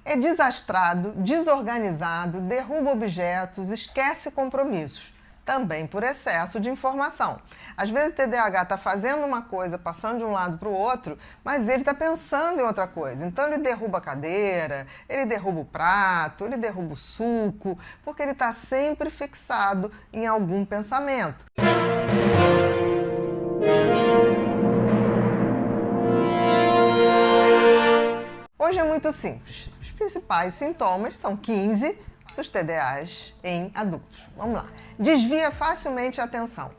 É desastrado, desorganizado, derruba objetos, esquece compromissos. Também por excesso de informação. Às vezes o TDAH está fazendo uma coisa, passando de um lado para o outro, mas ele está pensando em outra coisa. Então ele derruba a cadeira, ele derruba o prato, ele derruba o suco, porque ele está sempre fixado em algum pensamento. Hoje é muito simples. Os principais sintomas são 15 dos TDAHs em adultos. Vamos lá. Desvia facilmente a atenção.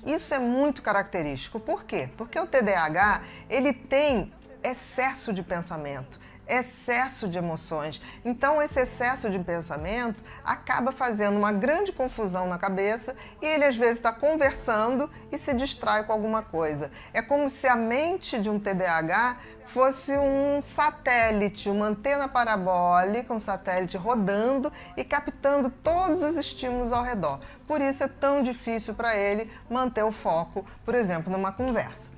Isso é muito característico. Por quê? Porque o TDAH, ele tem excesso de pensamento, excesso de emoções. Então, esse excesso de pensamento acaba fazendo uma grande confusão na cabeça e ele, às vezes, está conversando e se distrai com alguma coisa. É como se a mente de um TDAH fosse um satélite, uma antena parabólica, um satélite rodando e captando todos os estímulos ao redor. Por isso é tão difícil para ele manter o foco, por exemplo, numa conversa.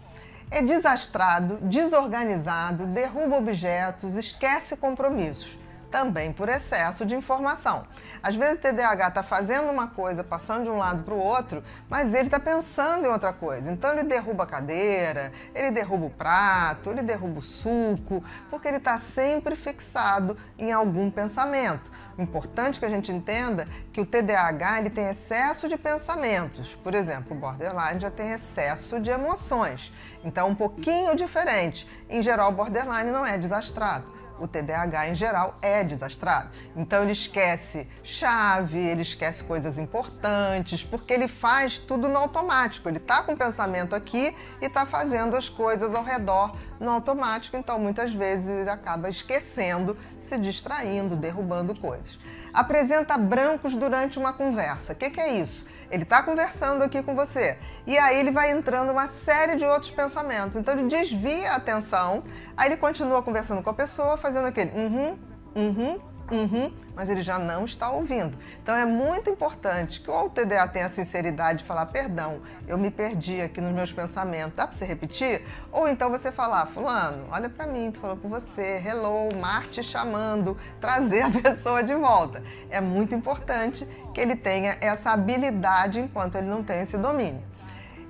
É desastrado, desorganizado, derruba objetos, esquece compromissos. Também por excesso de informação. Às vezes o TDAH está fazendo uma coisa, passando de um lado para o outro, mas ele está pensando em outra coisa. Então ele derruba a cadeira, ele derruba o prato, ele derruba o suco, porque ele está sempre fixado em algum pensamento. O importante é que a gente entenda que o TDAH ele tem excesso de pensamentos. Por exemplo, o borderline já tem excesso de emoções. Então, um pouquinho diferente. Em geral, o borderline não é desastrado. O TDAH, em geral, é desastrado. Então, ele esquece chave, ele esquece coisas importantes, porque ele faz tudo no automático. Ele está com o pensamento aqui e está fazendo as coisas ao redor no automático. Então, muitas vezes, ele acaba esquecendo, se distraindo, derrubando coisas. Apresenta brancos durante uma conversa. O que é isso? Ele está conversando aqui com você e aí ele vai entrando uma série de outros pensamentos. Então ele desvia a atenção, aí ele continua conversando com a pessoa, fazendo aquele mas ele já não está ouvindo. Então é muito importante que o TDA tenha a sinceridade de falar, perdão, eu me perdi aqui nos meus pensamentos, dá para você repetir? Ou então você falar, fulano, olha para mim, tô falando com você, hello, mar te chamando, trazer a pessoa de volta. É muito importante que ele tenha essa habilidade enquanto ele não tem esse domínio.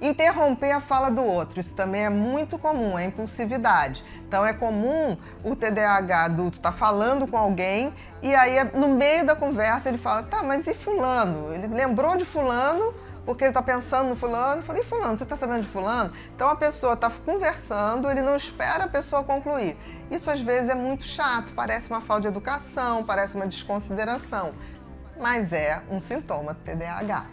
Interromper a fala do outro, isso também é muito comum, é impulsividade. Então é comum o TDAH adulto estar falando com alguém e aí no meio da conversa ele fala, tá, mas e fulano? Ele lembrou de fulano porque ele está pensando no fulano. Eu falei, e fulano, você está sabendo de fulano? Então a pessoa está conversando, ele não espera a pessoa concluir. Isso às vezes é muito chato, parece uma falta de educação, parece uma desconsideração, mas é um sintoma do TDAH.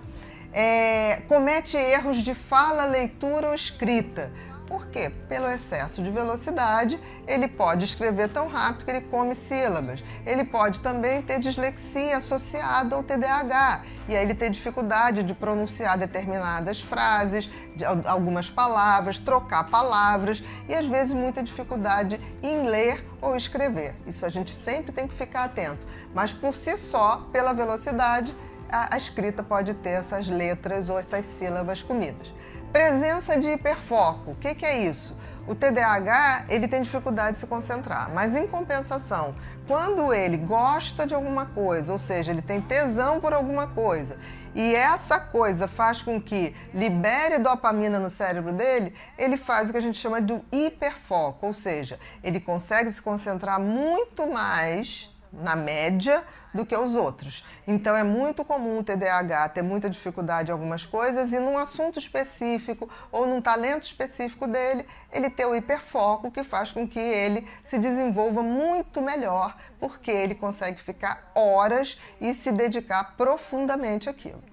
Comete erros de fala, leitura ou escrita. Por quê? Pelo excesso de velocidade, ele pode escrever tão rápido que ele come sílabas. Ele pode também ter dislexia associada ao TDAH, e aí ele tem dificuldade de pronunciar determinadas frases, de algumas palavras, trocar palavras, e às vezes muita dificuldade em ler ou escrever. Isso a gente sempre tem que ficar atento. Mas por si só, pela velocidade, a escrita pode ter essas letras ou essas sílabas comidas. Presença de hiperfoco. O que é isso? O TDAH ele tem dificuldade de se concentrar, mas em compensação, quando ele gosta de alguma coisa, ou seja, ele tem tesão por alguma coisa, e essa coisa faz com que libere dopamina no cérebro dele, ele faz o que a gente chama de hiperfoco, ou seja, ele consegue se concentrar muito mais na média do que os outros. Então é muito comum o TDAH ter muita dificuldade em algumas coisas e num assunto específico ou num talento específico dele, ele ter o hiperfoco que faz com que ele se desenvolva muito melhor, porque ele consegue ficar horas e se dedicar profundamente àquilo.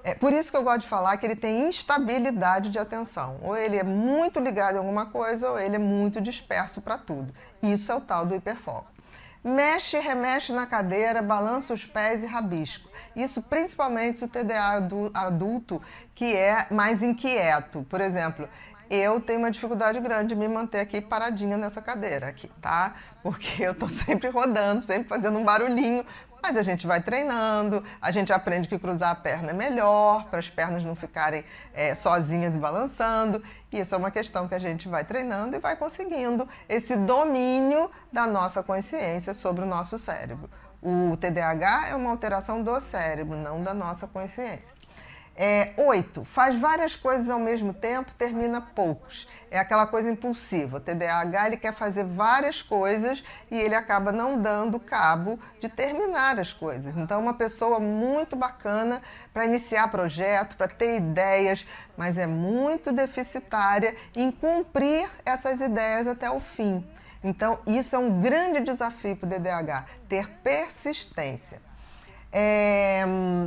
É por isso que eu gosto de falar que ele tem instabilidade de atenção. Ou ele é muito ligado em alguma coisa ou ele é muito disperso para tudo. Isso é o tal do hiperfoco. Mexe e remexe na cadeira, balança os pés e rabisco. Isso principalmente o TDAH adulto que é mais inquieto. Por exemplo, eu tenho uma dificuldade grande de me manter aqui paradinha nessa cadeira aqui, tá? Porque eu tô sempre rodando, sempre fazendo um barulhinho, mas a gente vai treinando, a gente aprende que cruzar a perna é melhor, para as pernas não ficarem sozinhas e balançando. E isso é uma questão que a gente vai treinando e vai conseguindo esse domínio da nossa consciência sobre o nosso cérebro. O TDAH é uma alteração do cérebro, não da nossa consciência. 8. Faz várias coisas ao mesmo tempo, termina poucos. É aquela coisa impulsiva. O TDAH ele quer fazer várias coisas e ele acaba não dando cabo de terminar as coisas. Então, uma pessoa muito bacana para iniciar projeto, para ter ideias, mas é muito deficitária em cumprir essas ideias até o fim. Então, isso é um grande desafio para o TDAH, ter persistência.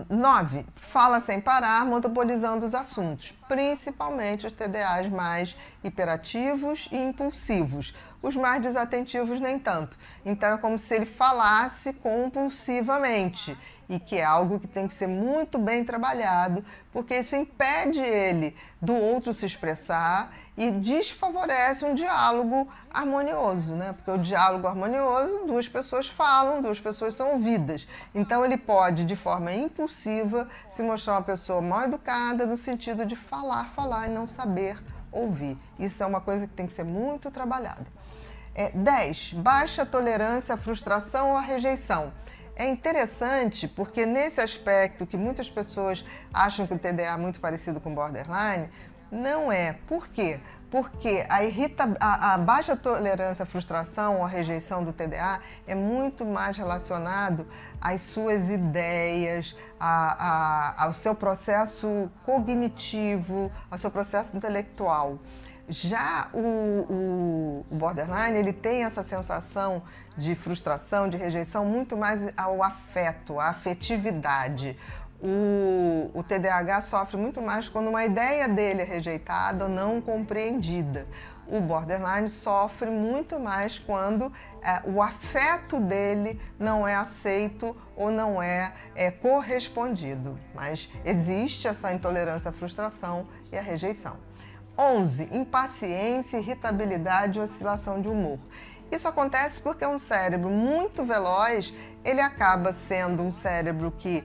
9. Fala sem parar, monopolizando os assuntos, principalmente os TDAs mais hiperativos e impulsivos. Os mais desatentivos nem tanto. Então é como se ele falasse compulsivamente, e que é algo que tem que ser muito bem trabalhado, porque isso impede ele do outro se expressar e desfavorece um diálogo harmonioso, né? Porque o diálogo harmonioso, duas pessoas falam, duas pessoas são ouvidas. Então ele pode, de forma impulsiva, se mostrar uma pessoa mal educada no sentido de falar e não saber ouvir. Isso é uma coisa que tem que ser muito trabalhada. 10. Baixa tolerância à frustração ou à rejeição. É interessante porque nesse aspecto que muitas pessoas acham que o TDA é muito parecido com o borderline, não é. Por quê? Porque a baixa tolerância à frustração ou à rejeição do TDA é muito mais relacionado às suas ideias, ao seu processo cognitivo, ao seu processo intelectual. Já o borderline, ele tem essa sensação de frustração, de rejeição, muito mais ao afeto, à afetividade. O TDAH sofre muito mais quando uma ideia dele é rejeitada ou não compreendida. O borderline sofre muito mais quando o afeto dele não é aceito ou não é correspondido. Mas existe essa intolerância à frustração e à rejeição. 11. Impaciência, irritabilidade e oscilação de humor. Isso acontece porque um cérebro muito veloz, ele acaba sendo um cérebro que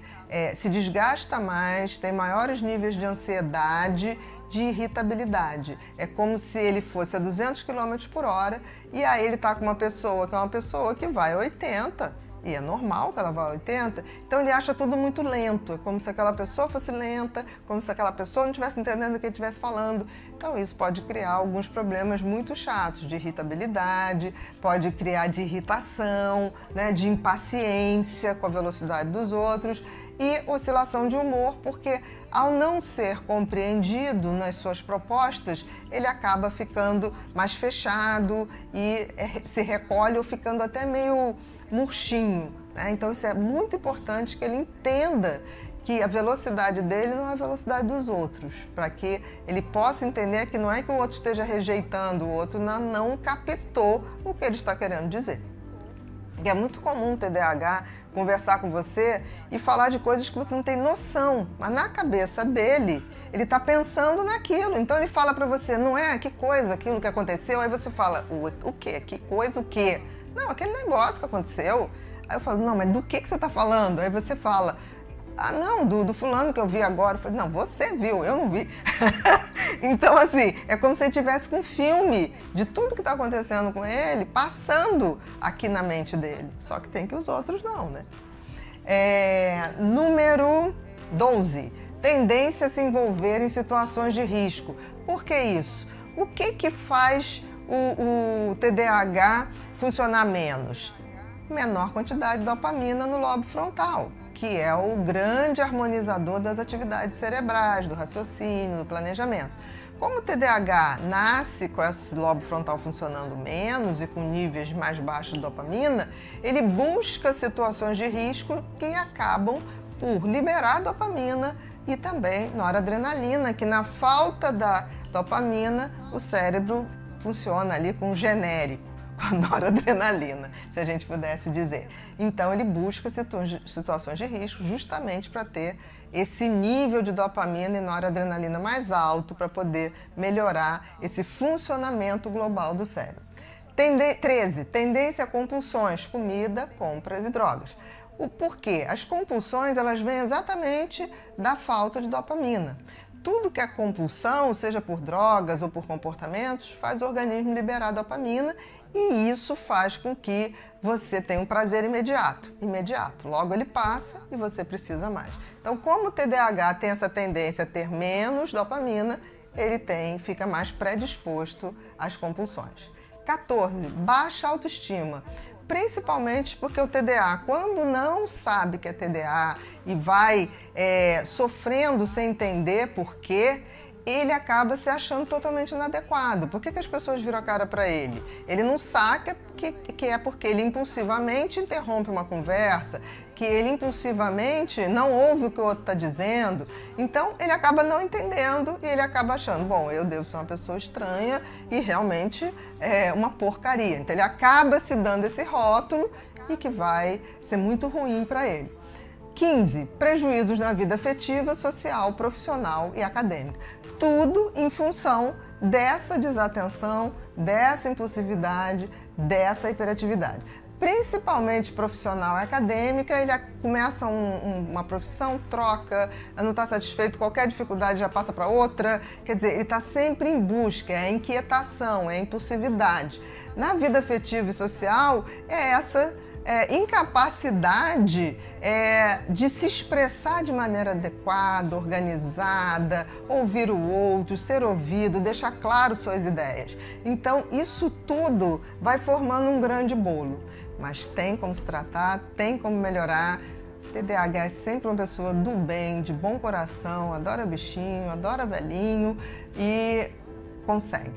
se desgasta mais, tem maiores níveis de ansiedade, de irritabilidade. É como se ele fosse a 200 km por hora e aí ele está com uma pessoa que é uma pessoa que vai a 80 e é normal que ela vá a 80, então ele acha tudo muito lento, é como se aquela pessoa fosse lenta, como se aquela pessoa não estivesse entendendo o que ele estivesse falando. Então isso pode criar alguns problemas muito chatos de irritabilidade, pode criar de irritação, né, de impaciência com a velocidade dos outros e oscilação de humor, porque ao não ser compreendido nas suas propostas, ele acaba ficando mais fechado e se recolhe ou ficando até meio murchinho, né? Então isso é muito importante que ele entenda que a velocidade dele não é a velocidade dos outros, para que ele possa entender que não é que o outro esteja rejeitando, o outro não captou o que ele está querendo dizer. E é muito comum o TDAH conversar com você e falar de coisas que você não tem noção, mas na cabeça dele, ele está pensando naquilo. Então ele fala para você, não é? Que coisa, aquilo que aconteceu? Aí você fala, o quê? Que coisa, o quê? Não, aquele negócio que aconteceu. Aí eu falo, não, mas do que você está falando? Aí você fala, não, do fulano que eu vi agora. Eu falo, não, você viu, eu não vi. Então, assim, é como se ele tivesse com um filme de tudo que está acontecendo com ele, passando aqui na mente dele. Só que tem que os outros não, né? Número 12. Tendência a se envolver em situações de risco. Por que isso? O que faz o TDAH funcionar menos? Menor quantidade de dopamina no lobo frontal, que é o grande harmonizador das atividades cerebrais, do raciocínio, do planejamento. Como o TDAH nasce com esse lobo frontal funcionando menos e com níveis mais baixos de dopamina, ele busca situações de risco que acabam por liberar dopamina e também noradrenalina, que na falta da dopamina o cérebro funciona ali com genérico. com a noradrenalina, se a gente pudesse dizer. Então ele busca situações de risco justamente para ter esse nível de dopamina e noradrenalina mais alto para poder melhorar esse funcionamento global do cérebro. 13. Tendência a compulsões, comida, compras e drogas. O porquê? As compulsões elas vêm exatamente da falta de dopamina. Tudo que é compulsão, seja por drogas ou por comportamentos, faz o organismo liberar dopamina e isso faz com que você tenha um prazer imediato. Logo ele passa e você precisa mais. Então, como o TDAH tem essa tendência a ter menos dopamina, ele fica mais predisposto às compulsões. 14. Baixa autoestima. Principalmente porque o TDA, quando não sabe que é TDA e vai sofrendo sem entender por quê, ele acaba se achando totalmente inadequado. Por que as pessoas viram a cara para ele? Ele não saca que é porque ele impulsivamente interrompe uma conversa, que ele impulsivamente não ouve o que o outro está dizendo. Então, ele acaba não entendendo e ele acaba achando, bom, eu devo ser uma pessoa estranha e realmente é uma porcaria. Então, ele acaba se dando esse rótulo e que vai ser muito ruim para ele. 15. Prejuízos na vida afetiva, social, profissional e acadêmica. Tudo em função dessa desatenção, dessa impulsividade, dessa hiperatividade. Principalmente profissional e acadêmica, ele começa uma profissão, troca, não está satisfeito, qualquer dificuldade já passa para outra. Quer dizer, ele está sempre em busca, é a inquietação, é a impulsividade. Na vida afetiva e social, é essa incapacidade de se expressar de maneira adequada, organizada, ouvir o outro, ser ouvido, deixar claro suas ideias. Então, isso tudo vai formando um grande bolo. Mas tem como se tratar, tem como melhorar. TDAH é sempre uma pessoa do bem, de bom coração, adora bichinho, adora velhinho e consegue.